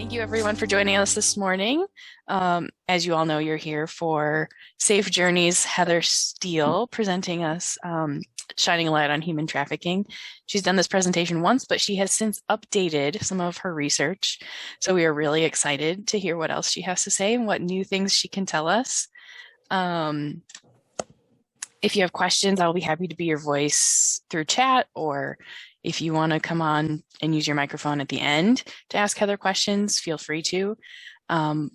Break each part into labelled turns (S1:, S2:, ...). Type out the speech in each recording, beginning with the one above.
S1: Thank you everyone for joining us this morning. As you all know, you're here for Safe Journeys' Heather Steele presenting us Shining a Light on Human Trafficking. She's done this presentation once, but she has since updated some of her research. So we are really excited to hear what else she has to say and what new things she can tell us. If you have questions, I'll be happy to be your voice through chat, or if you want to come on and use your microphone at the end to ask Heather questions, feel free to. And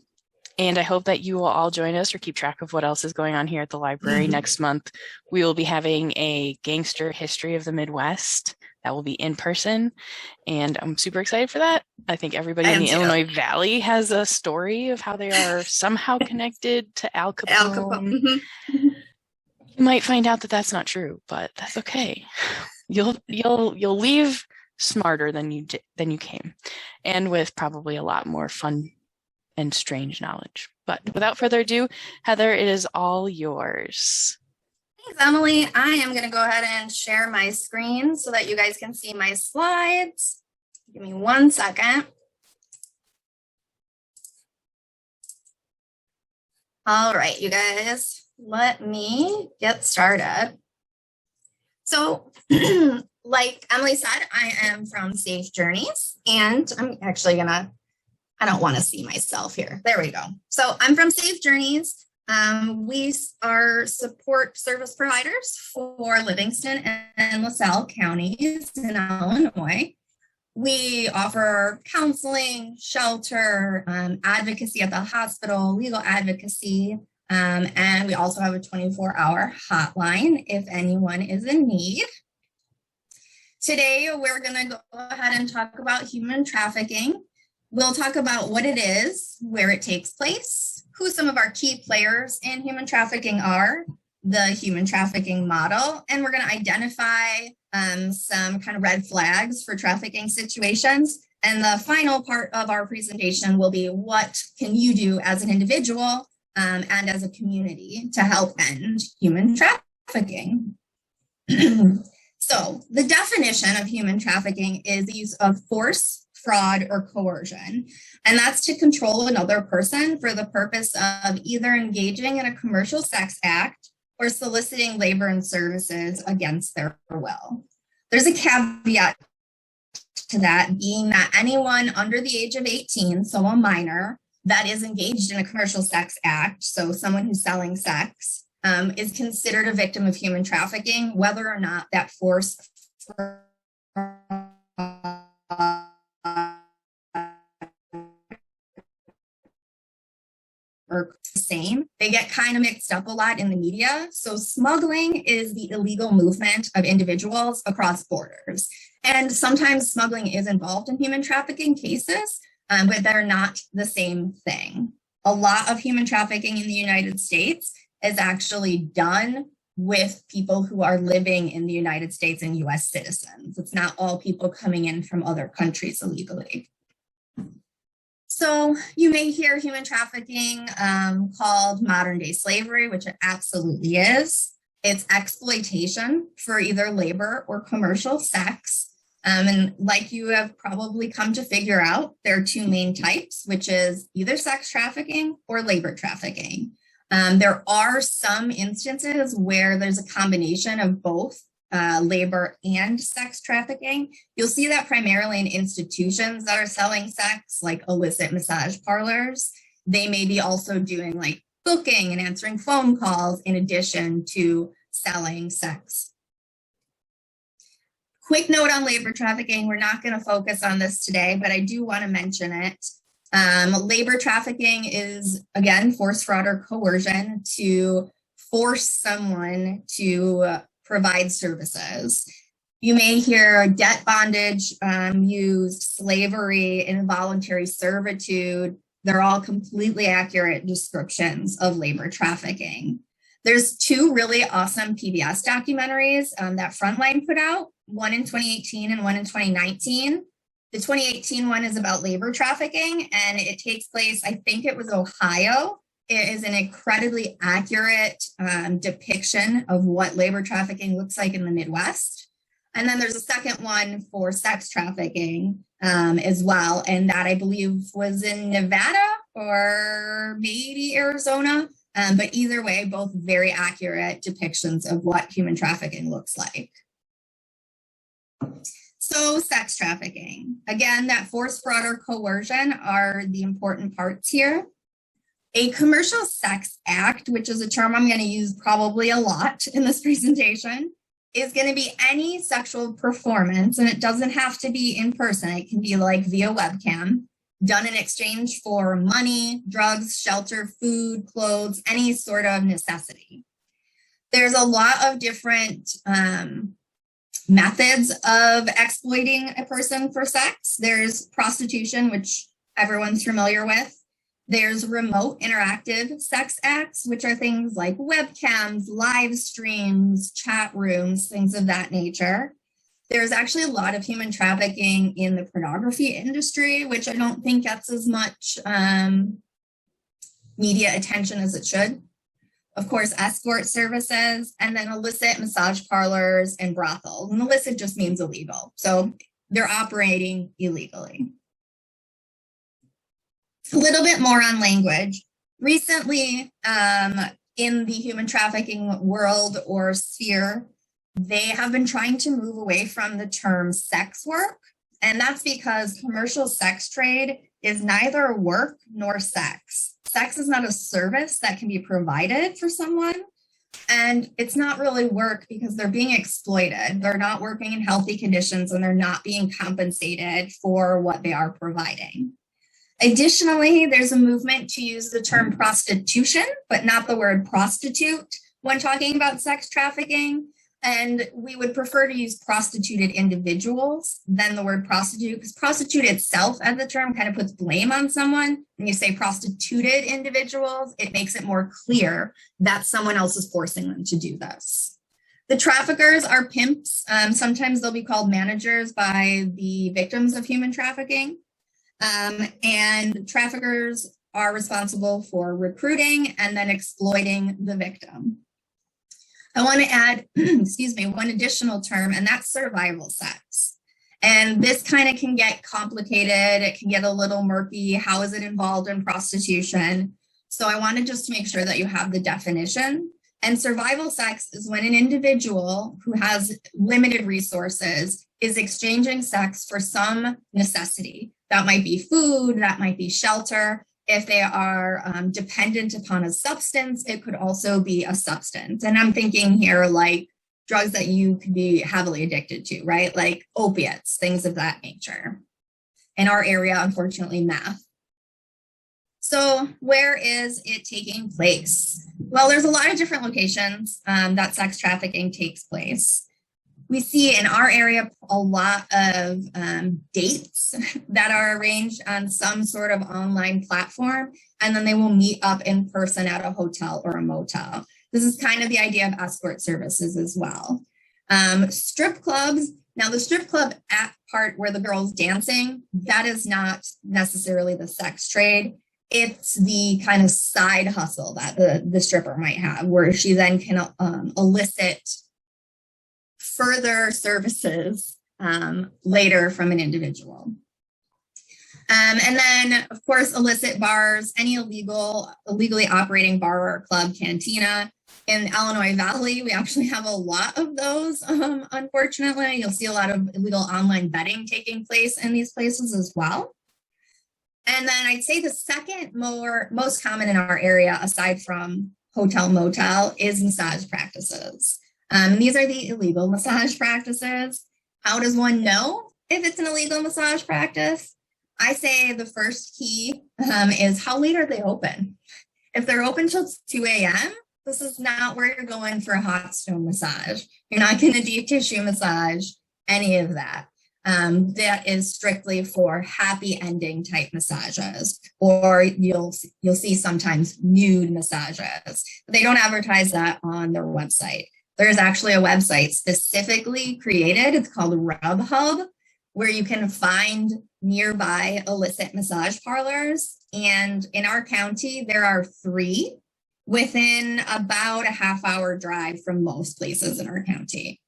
S1: I hope that you will all join us or keep track of what else is going on here at the library. Next month, we will be having a gangster history of the Midwest that will be in person. And I'm super excited for that. I think everybody in the Illinois Valley has a story of how they are somehow connected to Al Capone.
S2: Al Capone.
S1: You might find out that that's not true, but that's okay. You'll leave smarter than you came, and with probably a lot more fun and strange knowledge. But without further ado, Heather, it is all yours.
S2: Thanks, Emily. I am going to go ahead and share my screen so that you guys can see my slides. Give me 1 second. All right, you guys, let me get started. So, like Emily said, I am from Safe Journeys, and I'm actually I don't want to see myself here. There we go. So I'm from Safe Journeys. We are support service providers for Livingston and LaSalle counties in Illinois. We offer counseling, shelter, advocacy at the hospital, legal advocacy, and we also have a 24-hour hotline if anyone is in need. Today, we're going to go ahead and talk about human trafficking. We'll talk about what it is, where it takes place, who some of our key players in human trafficking are, the human trafficking model, and we're going to identify some kind of red flags for trafficking situations. And the final part of our presentation will be what can you do as an individual and as a community to help end human trafficking. So the definition of human trafficking is the use of force, fraud, or coercion. And that's to control another person for the purpose of either engaging in a commercial sex act or soliciting labor and services against their will. There's a caveat to that, being that anyone under the age of 18, so a minor, that is engaged in a commercial sex act, so someone who's selling sex, is considered a victim of human trafficking, whether or not that force or same. They get kind of mixed up a lot in the media. So smuggling is the illegal movement of individuals across borders. And sometimes smuggling is involved in human trafficking cases, but they're not the same thing. A lot of human trafficking in the United States is actually done with people who are living in the United States and US citizens. It's not all people coming in from other countries illegally. So you may hear human trafficking called modern day slavery, which it absolutely is. It's exploitation for either labor or commercial sex. And like you have probably come to figure out, there are two main types, which is either sex trafficking or labor trafficking. There are some instances where there's a combination of both labor and sex trafficking. You'll see that primarily in institutions that are selling sex, like illicit massage parlors. They may be also doing like booking and answering phone calls in addition to selling sex. Quick note on labor trafficking, we're not going to focus on this today, but I do want to mention it. Labor trafficking is, again, force, fraud, or coercion to force someone to provide services. You may hear debt bondage used, slavery, involuntary servitude. They're all completely accurate descriptions of labor trafficking. There's two really awesome PBS documentaries that Frontline put out, one in 2018 and one in 2019. The 2018 one is about labor trafficking, and it takes place, I think it was Ohio. It is an incredibly accurate depiction of what labor trafficking looks like in the Midwest. And then there's a second one for sex trafficking as well. And that I believe was in Nevada or maybe Arizona. But either way, both very accurate depictions of what human trafficking looks like. So sex trafficking, again, that force, fraud, or coercion are the important parts here. A commercial sex act, which is a term I'm going to use probably a lot in this presentation, is going to be any sexual performance, and it doesn't have to be in person. It can be like via webcam, done in exchange for money, drugs, shelter, food, clothes, any sort of necessity. There's a lot of different methods of exploiting a person for sex. There's prostitution, which everyone's familiar with. There's remote interactive sex acts, which are things like webcams, live streams, chat rooms, things of that nature. There's actually a lot of human trafficking in the pornography industry, which I don't think gets as much media attention as it should. Of course, escort services, and then illicit massage parlors and brothels. And illicit just means illegal. So they're operating illegally. A little bit more on language. Recently, in the human trafficking world or sphere, they have been trying to move away from the term sex work. And that's because commercial sex trade is neither work nor sex. Sex is not a service that can be provided for someone. And it's not really work because they're being exploited. They're not working in healthy conditions and they're not being compensated for what they are providing. Additionally, there's a movement to use the term prostitution, but not the word prostitute when talking about sex trafficking. And we would prefer to use prostituted individuals than the word prostitute, because prostitute itself as the term kind of puts blame on someone. When you say prostituted individuals, it makes it more clear that someone else is forcing them to do this. The traffickers are pimps. Sometimes they'll be called managers by the victims of human trafficking. And traffickers are responsible for recruiting and then exploiting the victim. I want to add, one additional term, and that's survival sex. And this kind of can get complicated. It can get a little murky. How is it involved in prostitution? So I wanted just to make sure that you have the definition. And survival sex is when an individual who has limited resources is exchanging sex for some necessity. That might be food, that might be shelter. If they are dependent upon a substance, it could also be a substance. And I'm thinking here like drugs that you could be heavily addicted to, right? Like opiates, things of that nature. In our area, unfortunately, meth. So where is it taking place? Well, there's a lot of different locations that sex trafficking takes place. We see in our area a lot of dates that are arranged on some sort of online platform, and then they will meet up in person at a hotel or a motel. This is kind of the idea of escort services as well. Strip clubs. Now, the strip club part where the girl's dancing, that is not necessarily the sex trade. It's the kind of side hustle that the stripper might have, where she then can elicit further services later from an individual. And then, of course, illicit bars, any illegally operating bar or club, cantina. In Illinois Valley, we actually have a lot of those, unfortunately. You'll see a lot of illegal online betting taking place in these places as well. And then I'd say the second most common in our area, aside from hotel motel, is massage practices. These are the illegal massage practices. How does one know if it's an illegal massage practice? I say the first key is how late are they open? If they're open till 2 a.m., this is not where you're going for a hot stone massage. You're not going to deep tissue massage, any of that. That is strictly for happy ending type massages, or you'll see sometimes nude massages. They don't advertise that on their website. There's actually a website specifically created. It's called RubHub, where you can find nearby illicit massage parlors. And in our county, there are 3 within about a half-hour drive from most places in our county.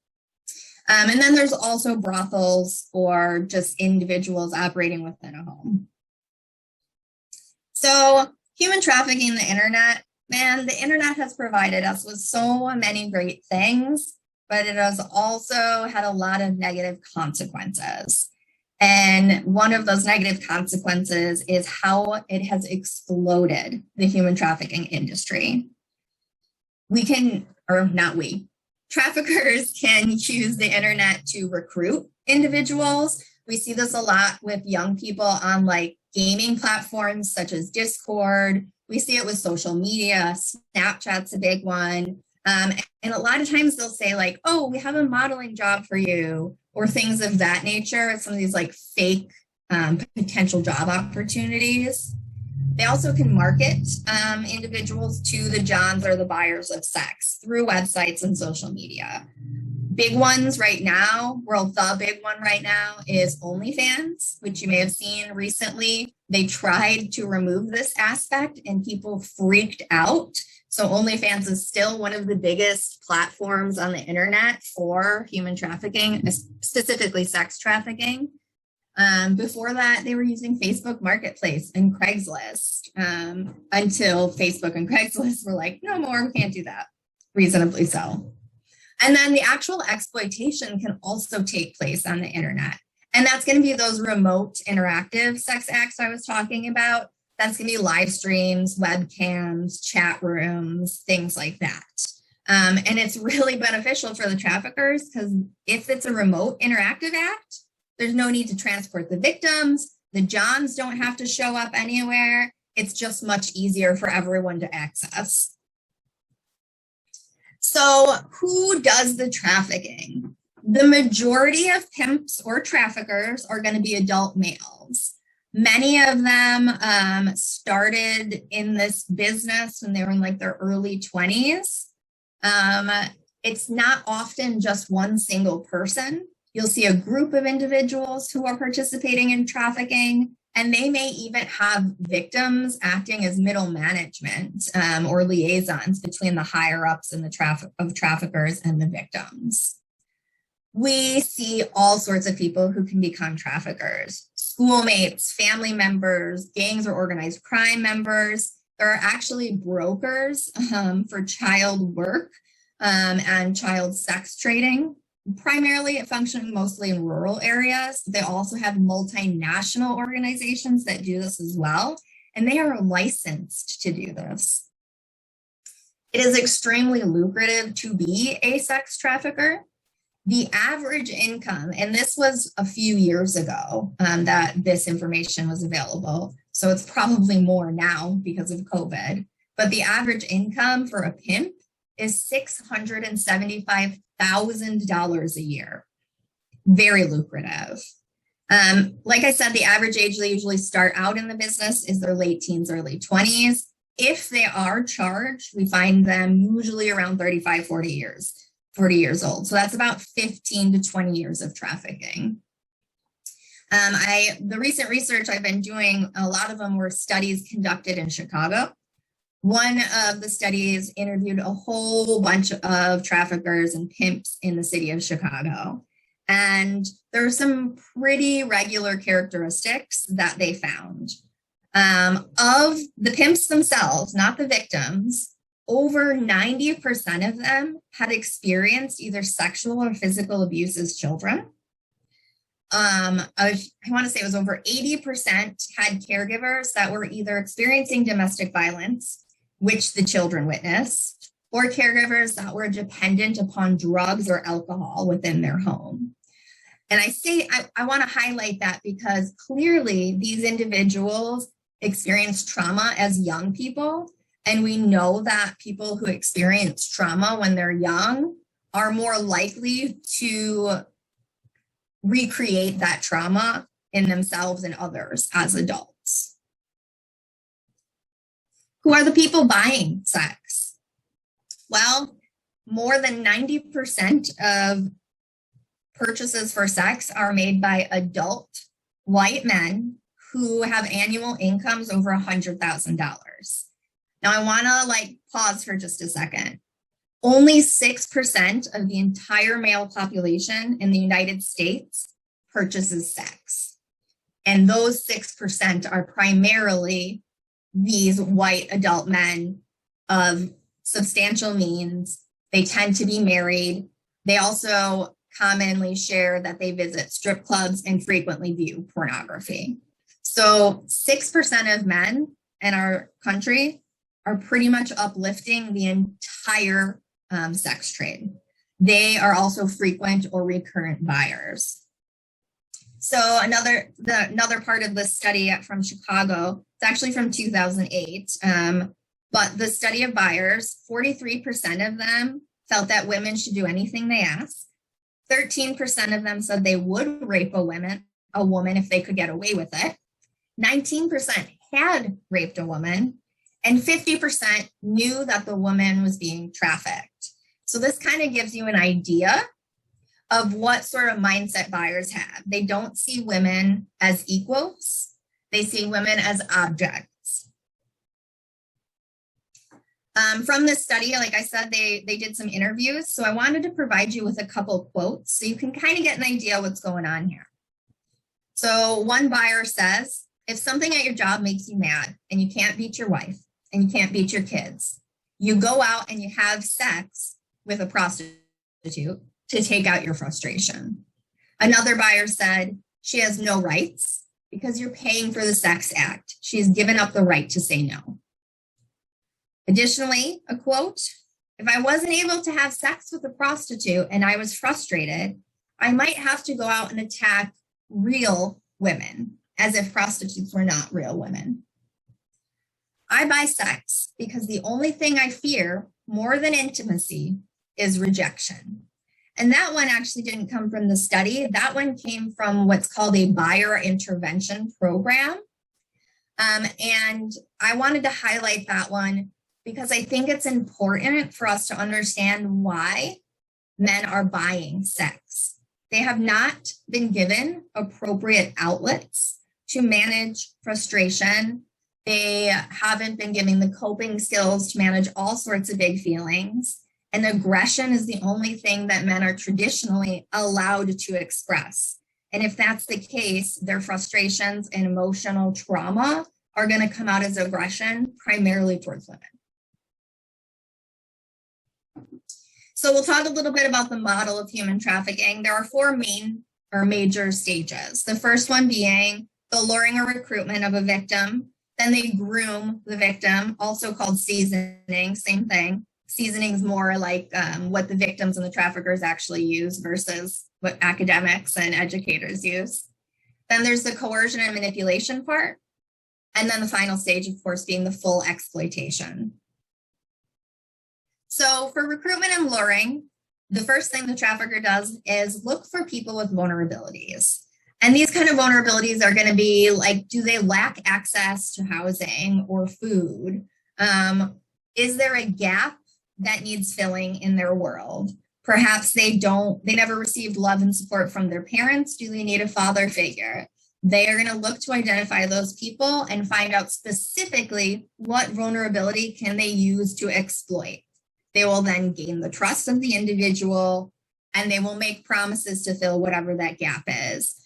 S2: And then there's also brothels or just individuals operating within a home. So human trafficking in the internet, man, the internet has provided us with so many great things, but it has also had a lot of negative consequences. And one of those negative consequences is how it has exploded the human trafficking industry. Traffickers can use the internet to recruit individuals. We see this a lot with young people on like gaming platforms such as Discord. We see it with social media. Snapchat's a big one. And a lot of times they'll say like, oh, we have a modeling job for you, or things of that nature. Some of these like fake potential job opportunities. They also can market individuals to the Johns or the buyers of sex through websites and social media. Big ones right now, the big one right now is OnlyFans, which you may have seen recently. They tried to remove this aspect and people freaked out. So OnlyFans is still one of the biggest platforms on the internet for human trafficking, specifically sex trafficking. Before that, they were using Facebook Marketplace and Craigslist until Facebook and Craigslist were like, no more, we can't do that, reasonably so. And then the actual exploitation can also take place on the internet. And that's going to be those remote interactive sex acts I was talking about. That's going to be live streams, webcams, chat rooms, things like that. And it's really beneficial for the traffickers because if it's a remote interactive act, there's no need to transport the victims. The Johns don't have to show up anywhere. It's just much easier for everyone to access. So who does the trafficking? The majority of pimps or traffickers are going to be adult males. Many of them started in this business when they were in like their early 20s. It's not often just one single person. You'll see a group of individuals who are participating in trafficking, and they may even have victims acting as middle management or liaisons between the higher ups and the traffickers and the victims. We see all sorts of people who can become traffickers: schoolmates, family members, gangs or organized crime members. There are actually brokers for child work and child sex trading. Primarily, it functions mostly in rural areas. They also have multinational organizations that do this as well, and they are licensed to do this. It is extremely lucrative to be a sex trafficker. The average income, and this was a few years ago that this information was available, so it's probably more now because of COVID, but the average income for a pimp is $675,000 a year. Very lucrative. Like I said, the average age they usually start out in the business is their late teens, early 20s. If they are charged, we find them usually around 35, 40 years old. So that's about 15 to 20 years of trafficking. The recent research I've been doing, a lot of them were studies conducted in Chicago. One of the studies interviewed a whole bunch of traffickers and pimps in the city of Chicago. And there are some pretty regular characteristics that they found. Of the pimps themselves, not the victims, over 90% of them had experienced either sexual or physical abuse as children. I want to say it was over 80% had caregivers that were either experiencing domestic violence, which the children witnessed, or caregivers that were dependent upon drugs or alcohol within their home. And I want to highlight that because clearly these individuals experience trauma as young people. And we know that people who experience trauma when they're young are more likely to recreate that trauma in themselves and others as adults. Who are the people buying sex? Well, more than 90% of purchases for sex are made by adult white men who have annual incomes over $100,000. Now, I want to pause for just a second. Only 6% of the entire male population in the United States purchases sex. And those 6% are primarily these white adult men of substantial means. They tend to be married. They also commonly share that they visit strip clubs and frequently view pornography. So 6% of men in our country are pretty much uplifting the entire sex trade. They are also frequent or recurrent buyers. So another part of the study from Chicago, it's actually from 2008, but the study of buyers, 43% of them felt that women should do anything they ask. 13% of them said they would rape a woman if they could get away with it. 19% had raped a woman, and 50% knew that the woman was being trafficked. So this kind of gives you an idea of what sort of mindset buyers have. They don't see women as equals. They see women as objects. From this study, like I said, they did some interviews. So I wanted to provide you with a couple quotes so you can kind of get an idea what's going on here. So one buyer says, if something at your job makes you mad and you can't beat your wife and you can't beat your kids, you go out and you have sex with a prostitute to take out your frustration. Another buyer said, she has no rights because you're paying for the sex act. She has given up the right to say no. Additionally, a quote, if I wasn't able to have sex with a prostitute and I was frustrated, I might have to go out and attack real women, as if prostitutes were not real women. I buy sex because the only thing I fear more than intimacy is rejection. And that one actually didn't come from the study. That one came from what's called a buyer intervention program. And I wanted to highlight that one because I think it's important for us to understand why men are buying sex. They have not been given appropriate outlets to manage frustration. They haven't been given the coping skills to manage all sorts of big feelings. And aggression is the only thing that men are traditionally allowed to express. And if that's the case, their frustrations and emotional trauma are going to come out as aggression, primarily towards women. So we'll talk a little bit about the model of human trafficking. There are four main or major stages. The first one being the luring or recruitment of a victim. Then they groom the victim, also called seasoning, same thing. Seasoning is more like what the victims and the traffickers actually use versus what academics and educators use. Then there's the coercion and manipulation part. And then the final stage, of course, being the full exploitation. So for recruitment and luring, the first thing the trafficker does is look for people with vulnerabilities. And these kind of vulnerabilities are going to be like, do they lack access to housing or food? Is there a gap that needs filling in their world? Perhaps they never received love and support from their parents. Do they need a father figure? They are going to look to identify those people and find out specifically what vulnerability can they use to exploit. They will then gain the trust of the individual, and they will make promises to fill whatever that gap is.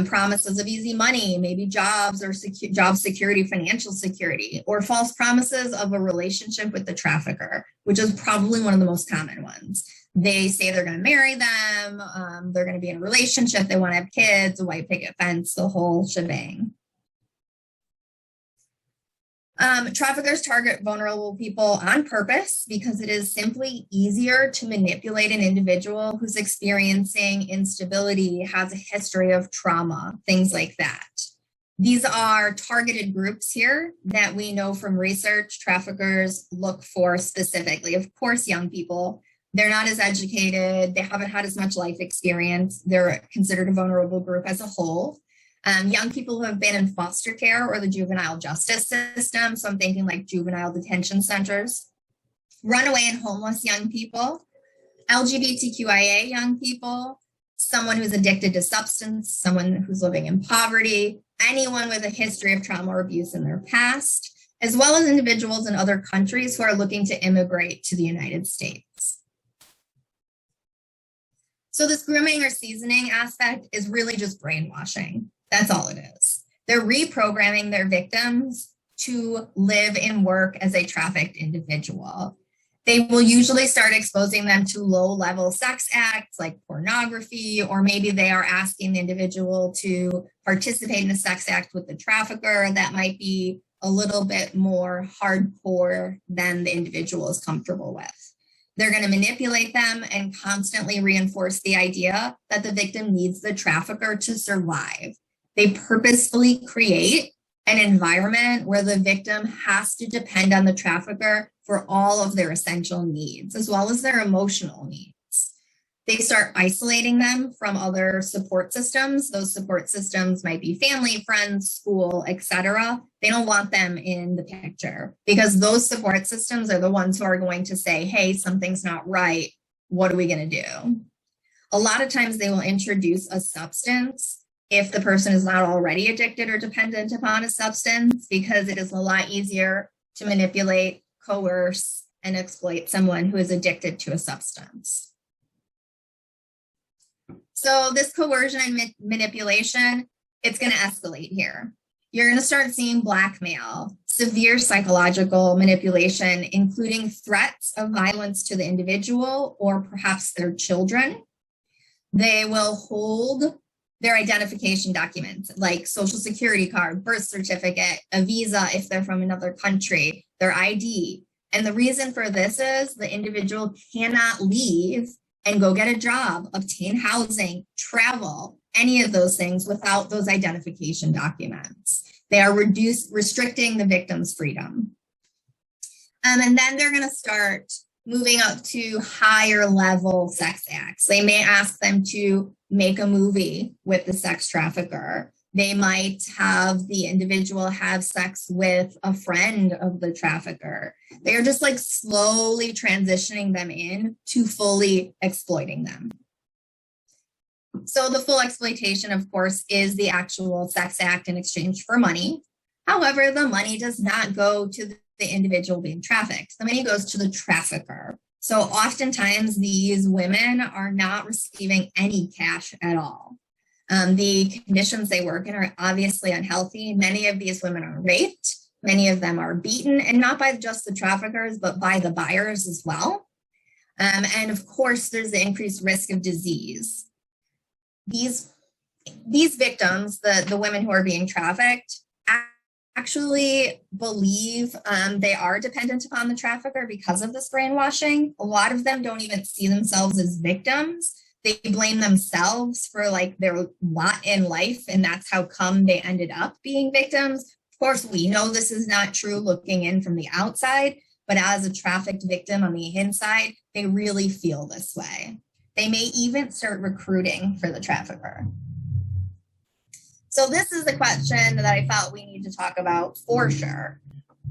S2: Promises of easy money, maybe jobs or job security, financial security, or false promises of a relationship with the trafficker, which is probably one of the most common ones. They say they're going to marry them, they're going to be in a relationship, they want to have kids, a white picket fence, the whole shebang. Traffickers target vulnerable people on purpose because it is simply easier to manipulate an individual who's experiencing instability, has a history of trauma, things like that. These are targeted groups here that we know from research traffickers look for specifically. Of course, young people, they're not as educated, they haven't had as much life experience, they're considered a vulnerable group as a whole. Young people who have been in foster care or the juvenile justice system, so I'm thinking like juvenile detention centers, runaway and homeless young people, LGBTQIA young people, someone who's addicted to substance, someone who's living in poverty, anyone with a history of trauma or abuse in their past, as well as individuals in other countries who are looking to immigrate to the United States. So this grooming or seasoning aspect is really just brainwashing. That's all it is. They're reprogramming their victims to live and work as a trafficked individual. They will usually start exposing them to low-level sex acts like pornography, or maybe they are asking the individual to participate in a sex act with the trafficker that might be a little bit more hardcore than the individual is comfortable with. They're going to manipulate them and constantly reinforce the idea that the victim needs the trafficker to survive. They purposefully create an environment where the victim has to depend on the trafficker for all of their essential needs, as well as their emotional needs. They start isolating them from other support systems. Those support systems might be family, friends, school, etc. They don't want them in the picture because those support systems are the ones who are going to say, hey, something's not right. What are we going to do? A lot of times they will introduce a substance if the person is not already addicted or dependent upon a substance, because it is a lot easier to manipulate, coerce, and exploit someone who is addicted to a substance. So this coercion and manipulation, it's going to escalate here. You're going to start seeing blackmail, severe psychological manipulation, including threats of violence to the individual or perhaps their children. They will hold their identification documents like social security card, birth certificate, a visa if they're from another country, their ID. And the reason for this is the individual cannot leave and go get a job, obtain housing, travel, any of those things without those identification documents. They are restricting the victim's freedom. And then they're going to start moving up to higher level sex acts. They may ask them to make a movie with the sex trafficker. They might have the individual have sex with a friend of the trafficker. They're just like slowly transitioning them in to fully exploiting them. So the full exploitation, of course, is the actual sex act in exchange for money. However, the money does not go to the individual being trafficked. The money goes to the trafficker. So oftentimes these women are not receiving any cash at all. The conditions they work in are obviously unhealthy. Many of these women are raped. Many of them are beaten, and not by just the traffickers, but by the buyers as well. And of course, there's the increased risk of disease. These victims, the women who are being trafficked, actually believe they are dependent upon the trafficker because of this brainwashing. A lot of them don't even see themselves as victims. They blame themselves for like their lot in life, and that's how come they ended up being victims. Of course, we know this is not true looking in from the outside, but as a trafficked victim on the inside, they really feel this way. They may even start recruiting for the trafficker. So this is the question that I felt we need to talk about for sure.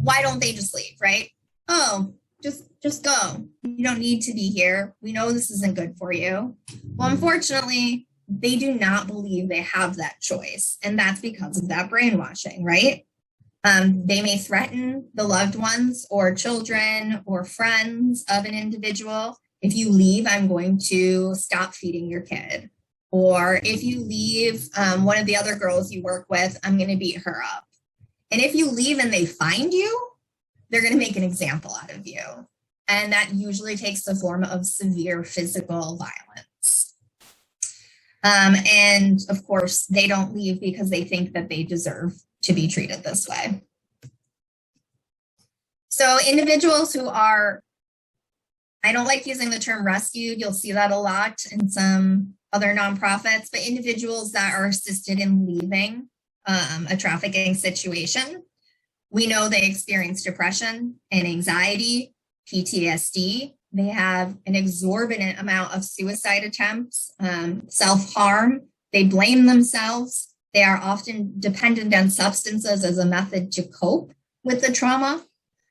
S2: Why don't they just leave, right? Oh, just go. You don't need to be here. We know this isn't good for you. Well, unfortunately, they do not believe they have that choice. And that's because of that brainwashing, right? They may threaten the loved ones or children or friends of an individual. If you leave, I'm going to stop feeding your kid. Or if you leave one of the other girls you work with, I'm going to beat her up. And if you leave and they find you, they're going to make an example out of you. And that usually takes the form of severe physical violence. And of course, they don't leave because they think that they deserve to be treated this way. So individuals who are, I don't like using the term rescued. You'll see that a lot in some other nonprofits, but individuals that are assisted in leaving a trafficking situation. We know they experience depression and anxiety, PTSD. They have an exorbitant amount of suicide attempts, self-harm. They blame themselves. They are often dependent on substances as a method to cope with the trauma.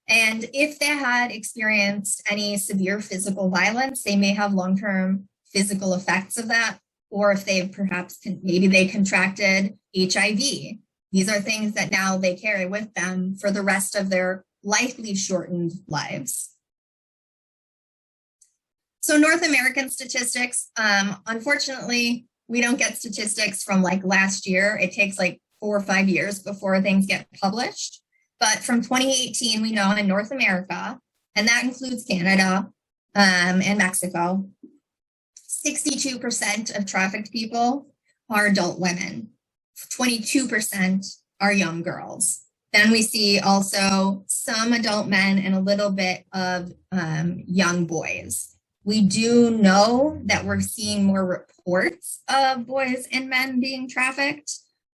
S2: And if they had experienced any severe physical violence, they may have long-term physical effects of that. Or if they perhaps, maybe they contracted HIV These are things that now they carry with them for the rest of their likely shortened lives. So North American statistics, unfortunately, we don't get statistics from like last year. It takes like 4 or 5 years before things get published. But from 2018, we know in North America, and that includes Canada and Mexico, 62% of trafficked people are adult women. 22% are young girls. Then we see also some adult men and a little bit of young boys. We do know that we're seeing more reports of boys and men being trafficked.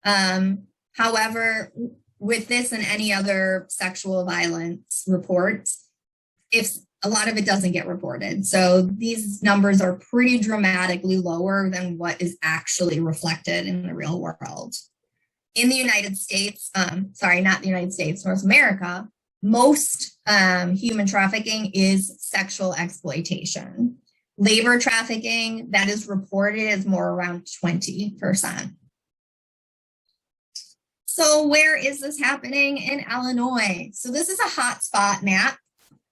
S2: However, with this and any other sexual violence reports, if a lot of it doesn't get reported. So these numbers are pretty dramatically lower than what is actually reflected in the real world. In the United States, not the United States, North America, most human trafficking is sexual exploitation. Labor trafficking that is reported is more around 20%. So where is this happening in Illinois? So this is a hotspot map.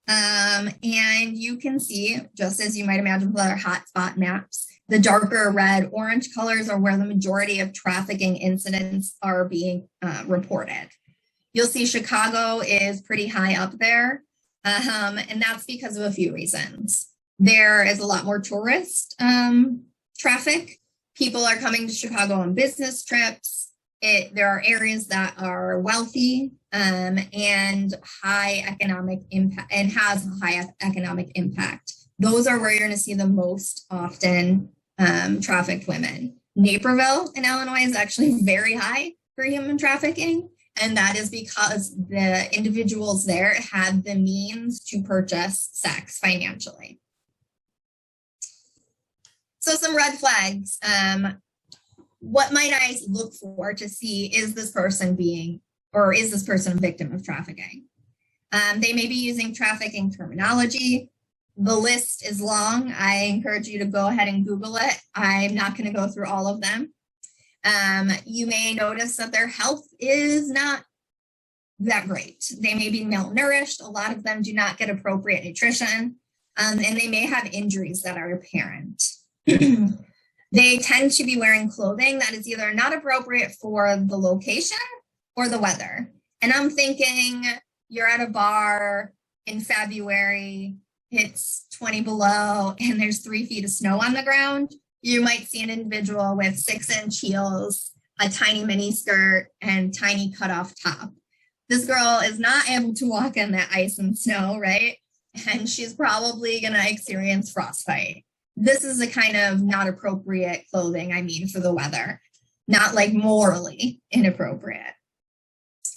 S2: And you can see, just as you might imagine with other hotspot maps, the darker red, orange colors are where the majority of trafficking incidents are being reported. You'll see Chicago is pretty high up there, and that's because of a few reasons. There is a lot more tourist traffic. People are coming to Chicago on business trips. There are areas that are wealthy and high economic impact and has a high economic impact. Those are where you're going to see the most often trafficked women. Naperville in Illinois is actually very high for human trafficking. And that is because the individuals there had the means to purchase sex financially. So some red flags. What might I look for to see, is this person a victim of trafficking? They may be using trafficking terminology. The list is long. I encourage you to go ahead and Google it. I'm not going to go through all of them. You may notice that their health is not that great. They may be malnourished. A lot of them do not get appropriate nutrition, and they may have injuries that are apparent. They tend to be wearing clothing that is either not appropriate for the location or the weather. And I'm thinking you're at a bar in February, it's 20 below, and there's 3 feet of snow on the ground. You might see an individual with 6-inch heels, a tiny mini skirt, and tiny cutoff top. This girl is not able to walk in that ice and snow, right? And she's probably going to experience frostbite. This is the kind of not appropriate clothing I mean for the weather, not like morally inappropriate.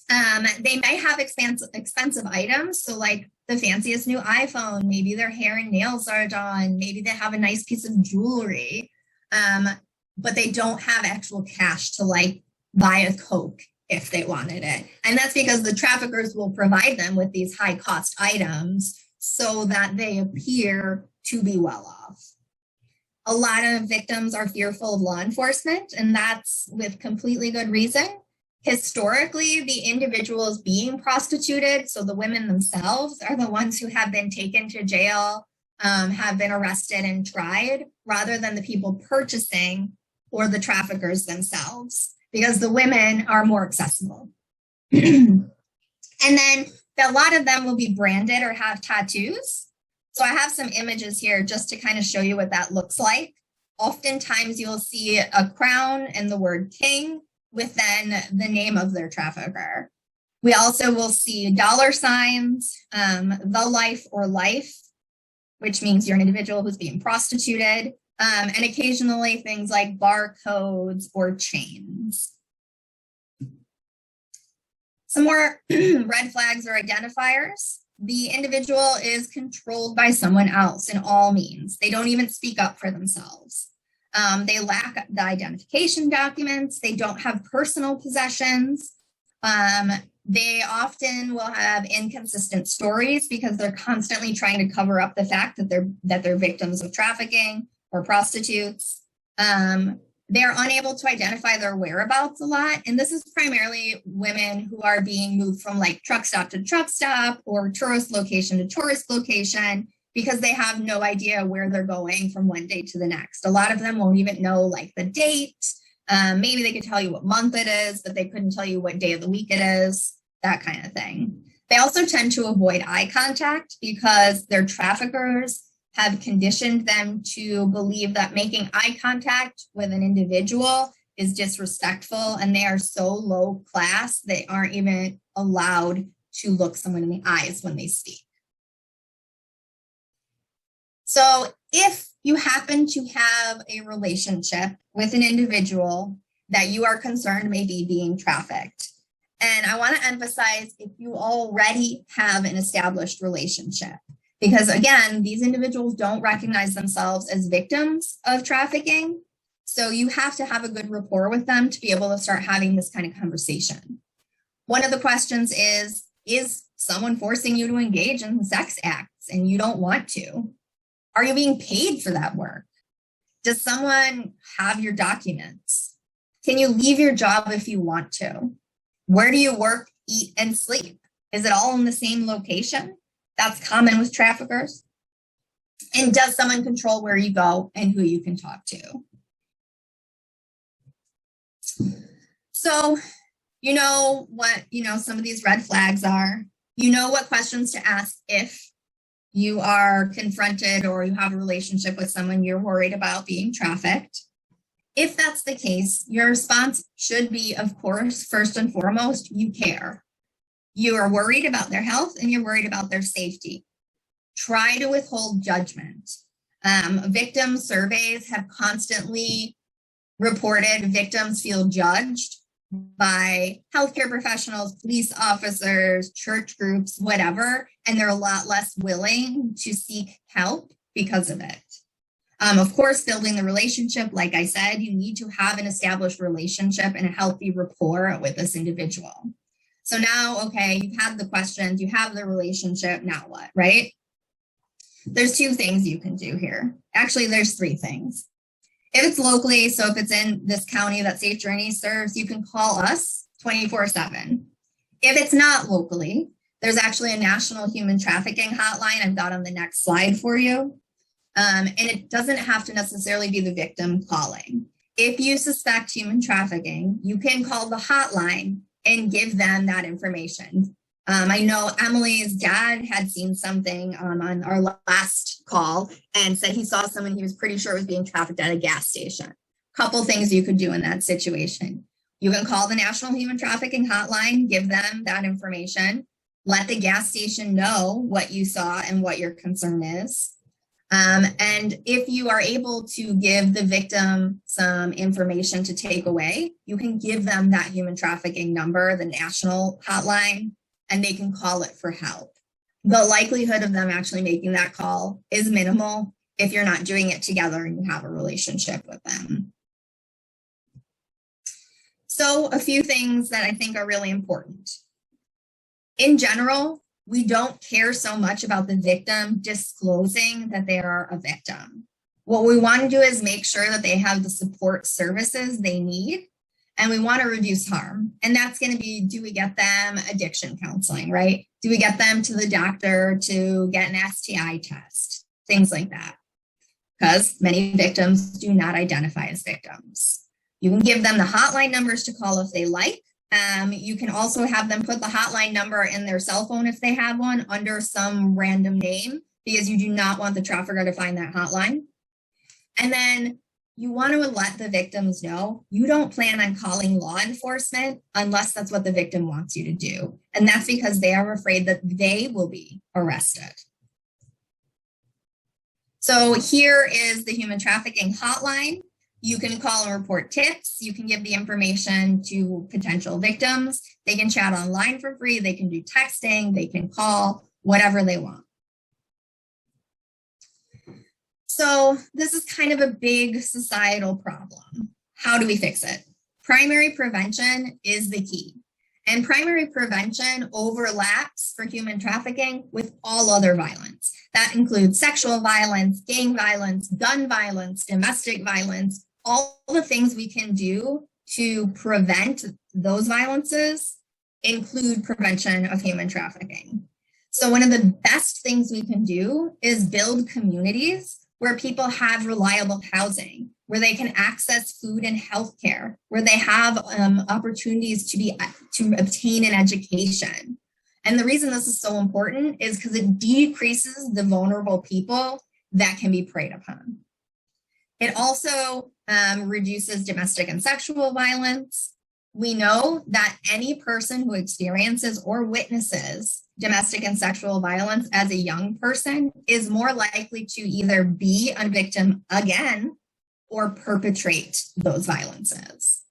S2: They may have expensive items. So like the fanciest new iPhone, maybe their hair and nails are done, maybe they have a nice piece of jewelry, but they don't have actual cash to like buy a Coke if they wanted it. And that's because the traffickers will provide them with these high cost items so that they appear to be well off. A lot of victims are fearful of law enforcement, and that's with completely good reason. Historically, the individuals being prostituted, so the women themselves, are the ones who have been taken to jail, have been arrested and tried, rather than the people purchasing or the traffickers themselves, because the women are more accessible. And then a lot of them will be branded or have tattoos. So I have some images here just to kind of show you what that looks like. Oftentimes you'll see a crown and the word king with then the name of their trafficker. We also will see dollar signs, the life or life, which means you're an individual who's being prostituted, and occasionally things like barcodes or chains. Some more red flags or identifiers. The individual is controlled by someone else in all means. They don't even speak up for themselves. They lack the identification documents. They don't have personal possessions. They often will have inconsistent stories because they're constantly trying to cover up the fact that they're victims of trafficking or prostitutes. They're unable to identify their whereabouts a lot. And this is primarily women who are being moved from like truck stop to truck stop or tourist location to tourist location because they have no idea where they're going from one day to the next. A lot of them won't even know like the date. Maybe they could tell you what month it is, but they couldn't tell you what day of the week it is, that kind of thing. They also tend to avoid eye contact because their traffickers have conditioned them to believe that making eye contact with an individual is disrespectful, and they are so low class they aren't even allowed to look someone in the eyes when they speak. So if you happen to have a relationship with an individual that you are concerned may be being trafficked, and I want to emphasize if you already have an established relationship, because again, these individuals don't recognize themselves as victims of trafficking. So you have to have a good rapport with them to be able to start having this kind of conversation. One of the questions is someone forcing you to engage in sex acts and you don't want to? Are you being paid for that work? Does someone have your documents? Can you leave your job if you want to? Where do you work, eat, and sleep? Is it all in the same location? That's common with traffickers. And does someone control where you go and who you can talk to? So, you know what, some of these red flags are. You know what questions to ask if you are confronted or you have a relationship with someone you're worried about being trafficked. If that's the case, your response should be, of course, first and foremost, you care. You are worried about their health and you're worried about their safety. Try to withhold judgment. Victim surveys have constantly reported victims feel judged by healthcare professionals, police officers, church groups, whatever, and they're a lot less willing to seek help because of it. Of course, building the relationship, like I said, you need to have an established relationship and a healthy rapport with this individual. So now, okay, you've had the questions, you have the relationship, now what, right? There's two things you can do here. Actually, there's three things. If it's locally, so if it's in this county that Safe Journey serves, you can call us 24/7. If it's not locally, there's actually a national human trafficking hotline I've got on the next slide for you. And it doesn't have to necessarily be the victim calling. If you suspect human trafficking, you can call the hotline and give them that information. I know Emily's dad had seen something on our last call and said he saw someone he was pretty sure was being trafficked at a gas station. Couple things you could do in that situation. You can call the National Human Trafficking Hotline, give them that information, let the gas station know what you saw and what your concern is. And if you are able to give the victim some information to take away, you can give them that human trafficking number, the national hotline, and they can call it for help. The likelihood of them actually making that call is minimal if you're not doing it together and you have a relationship with them. So a few things that I think are really important. In general, we don't care so much about the victim disclosing that they are a victim. What we want to do is make sure that they have the support services they need, and we want to reduce harm. And that's going to be, do we get them addiction counseling, right? Do we get them to the doctor to get an STI test? Things like that. Because many victims do not identify as victims. You can give them the hotline numbers to call if they like. You can also have them put the hotline number in their cell phone if they have one under some random name, because you do not want the trafficker to find that hotline. And then you want to let the victims know you don't plan on calling law enforcement unless that's what the victim wants you to do. And that's because they are afraid that they will be arrested. So here is the human trafficking hotline. You can call and report tips. You can give the information to potential victims. They can chat online for free. They can do texting. They can call, whatever they want. So this is kind of a big societal problem. How do we fix it? Primary prevention is the key. And primary prevention overlaps for human trafficking with all other violence. That includes sexual violence, gang violence, gun violence, domestic violence. all the things we can do to prevent those violences include prevention of human trafficking. So one of the best things we can do is build communities where people have reliable housing, where they can access food and healthcare, where they have opportunities to obtain an education. And the reason this is so important is because it decreases the vulnerable people that can be preyed upon. It also reduces domestic and sexual violence. We know that any person who experiences or witnesses domestic and sexual violence as a young person is more likely to either be a victim again or perpetrate those violences.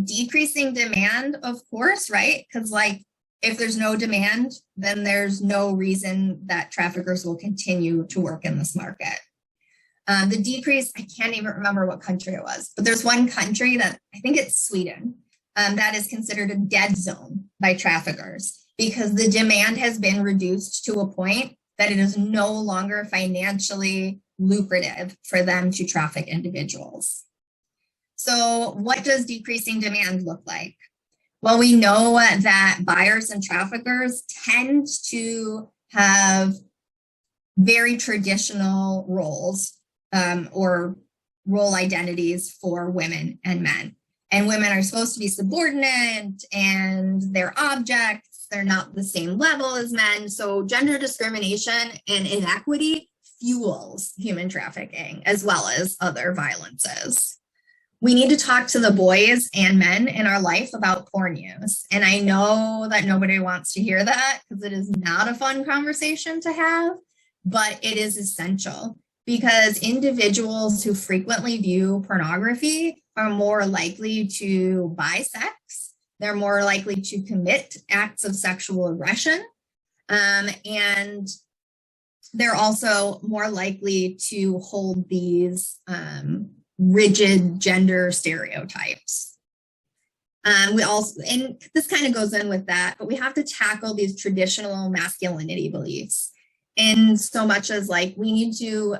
S2: Decreasing demand, of course, right? Because like if there's no demand, then there's no reason that traffickers will continue to work in this market. The decrease, I can't even remember what country it was, but there's one country that I think it's Sweden that is considered a dead zone by traffickers because the demand has been reduced to a point that it is no longer financially lucrative for them to traffic individuals. So what does decreasing demand look like? Well, we know that buyers and traffickers tend to have very traditional roles or role identities for women and men. And women are supposed to be subordinate and they're objects. They're not the same level as men. So gender discrimination and inequity fuels human trafficking as well as other violences. We need to talk to the boys and men in our life about porn use. And I know that nobody wants to hear that because it is not a fun conversation to have, but it is essential because individuals who frequently view pornography are more likely to buy sex. They're more likely to commit acts of sexual aggression. And they're also more likely to hold these rigid gender stereotypes. We also, and this kind of goes in with that, but we have to tackle these traditional masculinity beliefs in so much as like we need to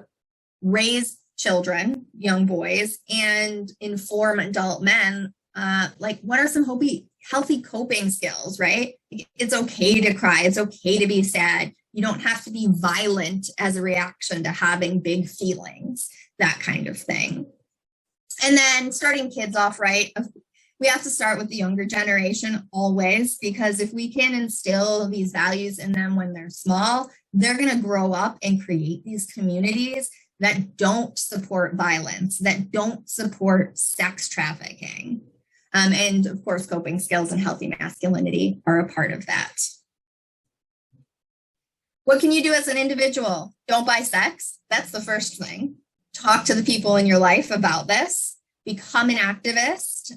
S2: raise children, young boys, and inform adult men, like what are some healthy coping skills, right? It's okay to cry. It's okay to be sad. You don't have to be violent as a reaction to having big feelings, that kind of thing. And then starting kids off right, we have to start with the younger generation always, because if we can instill these values in them when they're small, they're going to grow up and create these communities that don't support violence, that don't support sex trafficking. And of course, coping skills and healthy masculinity are a part of that. What can you do as an individual? Don't buy sex. That's the first thing. Talk to the people in your life about this. Become an activist.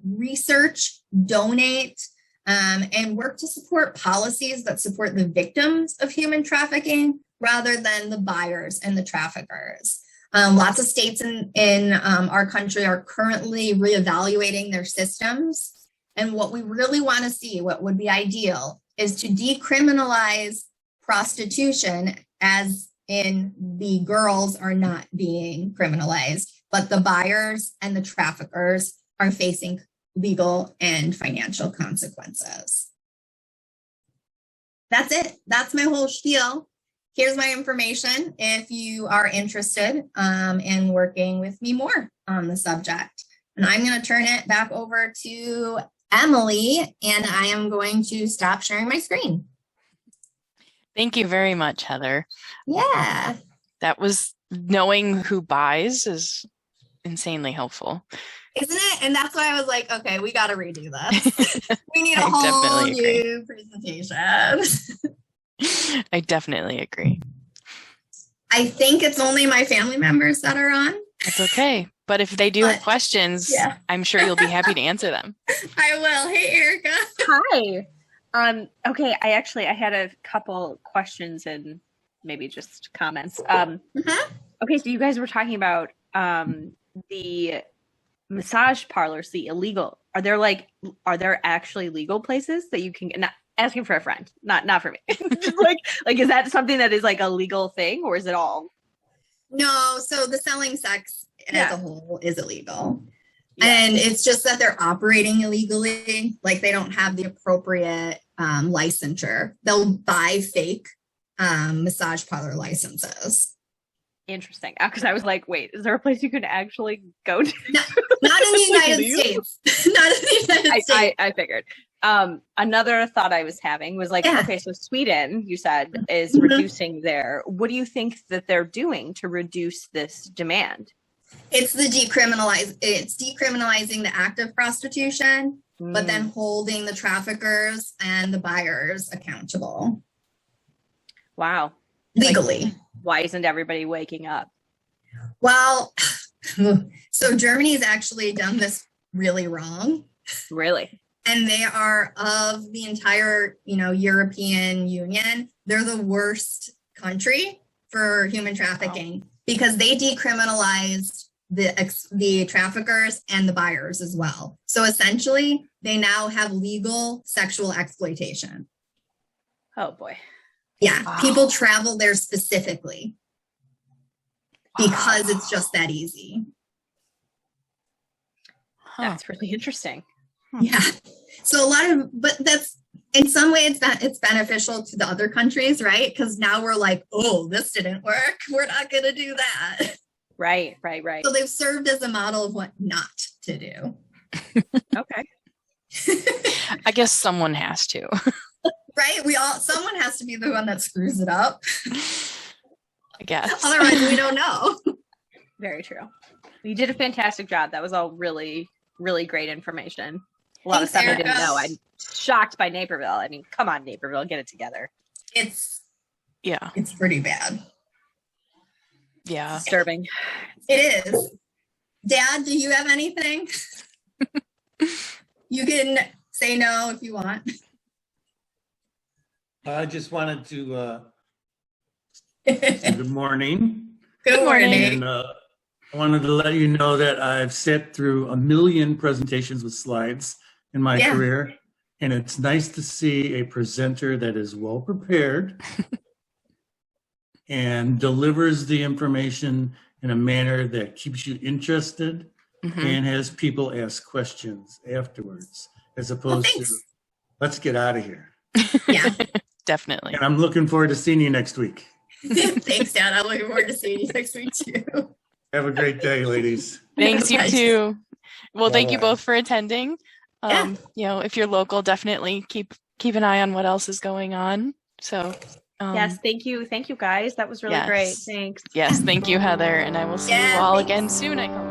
S2: Research, donate, and work to support policies that support the victims of human trafficking rather than the buyers and the traffickers. Lots of states in our country are currently reevaluating their systems. And what we really want to see, what would be ideal, is to decriminalize prostitution, as in the girls are not being criminalized, but the buyers and the traffickers are facing legal and financial consequences. That's it. That's my whole spiel. Here's my information if you are interested in working with me more on the subject. And I'm going to turn it back over to Emily, and I am going to stop sharing my screen.
S1: Thank you very much, Heather.
S2: Yeah.
S1: That was, knowing who buys is insanely helpful.
S2: Isn't it? And that's why I was like, okay, we got to redo this. We need a whole new presentation.
S1: I definitely agree.
S2: I think it's only my family members that are on.
S1: It's okay. But if they do have questions, yeah. I'm sure you'll be happy to answer them.
S2: I will. Hey, Erica.
S3: Hi. Okay, I had a couple questions and maybe just comments. Okay, so you guys were talking about the massage parlors, the illegal. Are there actually legal places that you can, not asking for a friend, not for me. like, is that something that is like a legal thing, or is it all?
S2: No, so the selling sex and as a whole is illegal. And it's just that they're operating illegally. Like they don't have the appropriate licensure. They'll buy fake massage parlor licenses.
S3: Interesting. Because I was like, wait, is there a place you could actually go to?
S2: Not in the United States. Not in the United States.
S3: I figured. Another thought I was having was like, okay, so Sweden, you said, is reducing what do you think that they're doing to reduce this demand?
S2: It's decriminalizing the act of prostitution, but then holding the traffickers and the buyers accountable.
S3: Wow.
S2: Legally.
S3: Like, why isn't everybody waking up?
S2: Well, so Germany's actually done this really wrong.
S3: Really?
S2: And they are, of the entire, European Union, they're the worst country for human trafficking because they decriminalized the traffickers and the buyers as well. So essentially, they now have legal sexual exploitation.
S3: Oh boy.
S2: Yeah, people travel there specifically because it's just that easy.
S3: That's really interesting.
S2: Yeah. So but that's, in some way it's beneficial to the other countries, right? Because now we're like, oh, this didn't work. We're not going to do that.
S3: Right.
S2: So they've served as a model of what not to do.
S3: Okay.
S1: I guess someone has to.
S2: Right? Someone has to be the one that screws it up.
S1: I guess.
S2: Otherwise, we don't know.
S3: Very true. You did a fantastic job. That was all really, really great information. A lot of stuff I didn't know. I'm shocked by Naperville. I mean, come on, Naperville, get it together.
S2: It's pretty bad.
S1: Yeah.
S3: Disturbing.
S2: It is. Dad, do you have anything? You can say no if you want.
S4: I just wanted to say good morning.
S2: Good morning.
S4: And I wanted to let you know that I've sat through 1 million presentations with slides in my career, and it's nice to see a presenter that is well prepared and delivers the information in a manner that keeps you interested and has people ask questions afterwards, as opposed to, let's get out of here.
S2: Yeah.
S1: Definitely.
S4: And I'm looking forward to seeing you next week.
S2: Thanks, Dad. I'm looking forward to seeing you next week, too.
S4: Have a great day, ladies.
S1: Thanks, you too. Well, thank you both for attending. If you're local, definitely keep an eye on what else is going on. So
S3: yes, thank you guys. That was really great. Thanks.
S1: Yes, thank you, Heather, and I will see you all again soon, I hope.